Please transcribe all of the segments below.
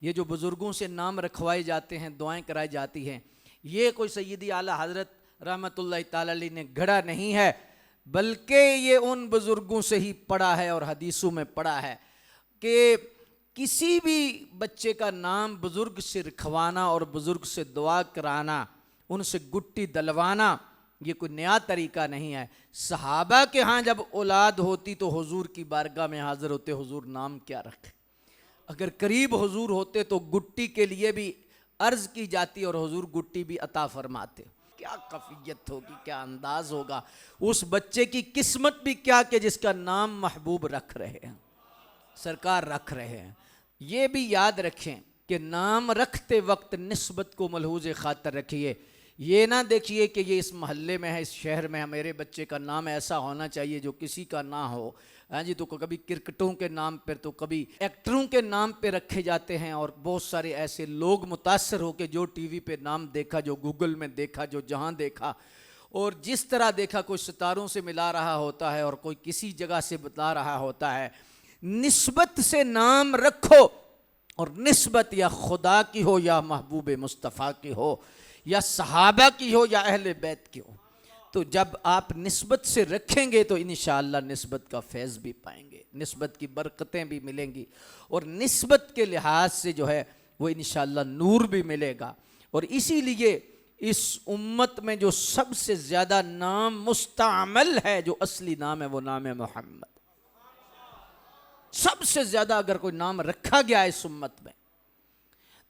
ये जो बुज़ुर्गों से नाम रखवाए जाते हैं, दुआएं कराई जाती हैं, ये कोई सैयदी आला हज़रत रहमतुल्लाह ताला अलैह ने गढ़ा नहीं है, बल्कि ये उन बुज़ुर्गों से ही पढ़ा है और हदीसों में पढ़ा है कि किसी भी बच्चे का नाम बुज़ुर्ग से रखवाना और बुज़ुर्ग से दुआ कराना, उनसे गुट्टी दलवाना, ये कोई नया तरीका नहीं है। सहाबा के यहाँ जब औलाद होती तो हुजूर की बारगाह में हाजिर होते, हुजूर नाम क्या रखें। अगर करीब हुजूर होते तो गुट्टी के लिए भी अर्ज की जाती और हुजूर गुट्टी भी अता फरमाते। क्या कफियत होगी, क्या अंदाज होगा, उस बच्चे की किस्मत भी क्या कि जिसका नाम महबूब रख रहे हैं, सरकार रख रहे हैं। ये भी याद रखें कि नाम रखते वक्त निस्बत को मलहूज़ खातर रखिए। ये ना देखिए कि ये इस मोहल्ले में है, इस शहर में है, मेरे बच्चे का नाम ऐसा होना चाहिए जो किसी का ना हो। हाँ जी, तो कभी क्रिकेटों के नाम पर, तो कभी एक्टरों के नाम पे रखे जाते हैं। और बहुत सारे ऐसे लोग मुतासर हो के जो टीवी पे नाम देखा, जो गूगल में देखा, जो जहाँ देखा और जिस तरह देखा, कोई सितारों से मिला रहा होता है और कोई किसी जगह से बता रहा होता है। निस्बत से नाम रखो, और निस्बत या खुदा की हो, या महबूब मुस्तफ़ा की हो, या सहाबा की हो, या अहले बैत की हो। तो जब आप निस्बत से रखेंगे तो इंशाअल्लाह निस्बत का फैज़ भी पाएंगे, निस्बत की बरकतें भी मिलेंगी, और निस्बत के लिहाज से जो है वो इंशाअल्लाह नूर भी मिलेगा। और इसीलिए इस उम्मत में जो सबसे ज़्यादा नाम मुस्तअमल है, जो असली नाम है, वो नाम है मोहम्मद। सबसे ज़्यादा अगर कोई नाम रखा गया है इस उम्मत में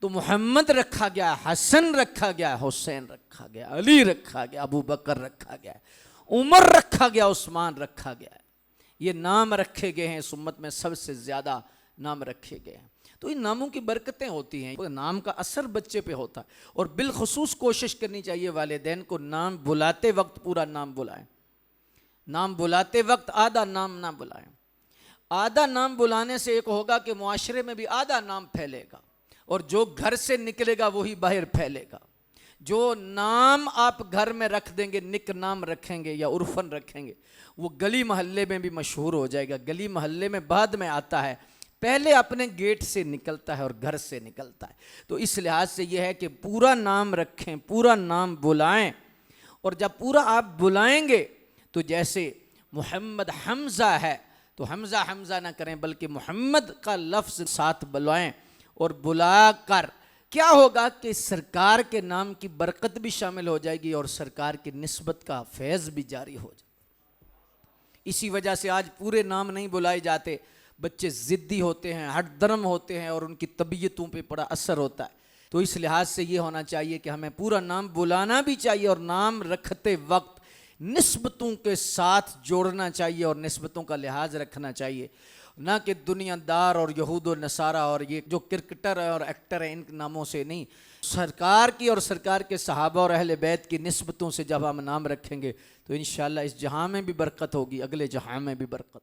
तो मोहम्मद रखा गया, हसन रखा गया, हुसैन रखा गया, अली रखा गया, अबू बकर रखा गया, उमर रखा गया, उस्मान रखा गया। ये नाम रखे गए हैं इस उम्मत में, सबसे ज़्यादा नाम रखे गए हैं। तो इन नामों की बरकतें होती हैं, नाम का असर बच्चे पे होता है। और बिलखुसूस कोशिश करनी चाहिए वालिदैन को नाम बुलाते वक्त पूरा नाम बुलाएं, नाम बुलाते वक्त आधा नाम ना बुलाएं। आधा नाम बुलाने से एक होगा कि मुआशरे में भी आधा नाम फैलेगा, और जो घर से निकलेगा वही बाहर फैलेगा। जो नाम आप घर में रख देंगे, निक नाम रखेंगे या उर्फन रखेंगे, वो गली मोहल्ले में भी मशहूर हो जाएगा। गली मोहल्ले में बाद में आता है, पहले अपने गेट से निकलता है और घर से निकलता है। तो इस लिहाज से यह है कि पूरा नाम रखें, पूरा नाम बुलाएं। और जब पूरा आप बुलाएंगे तो जैसे मोहम्मद हमज़ा है तो हमज़ा हमज़ा ना करें, बल्कि मोहम्मद का लफ्ज़ साथ बुलाएं। और बुलाकर क्या होगा कि सरकार के नाम की बरकत भी शामिल हो जाएगी और सरकार की निस्बत का फैज़ भी जारी हो जाए। इसी वजह से आज पूरे नाम नहीं बुलाए जाते, बच्चे ज़िद्दी होते हैं, हटदरम होते हैं और उनकी तबीयतों पे बड़ा असर होता है। तो इस लिहाज से ये होना चाहिए कि हमें पूरा नाम बुलाना भी चाहिए, और नाम रखते वक्त निस्बतों के साथ जोड़ना चाहिए और निस्बतों का लिहाज रखना चाहिए। ना कि दुनियादार और यहूद और नसारा और ये जो क्रिकेटर है और एक्टर है, इन नामों से नहीं। सरकार की और सरकार के सहाबा और अहले बैत की निस्बतों से जब हम नाम रखेंगे तो इंशाअल्लाह इस जहां में भी बरकत होगी, अगले जहां में भी बरकत।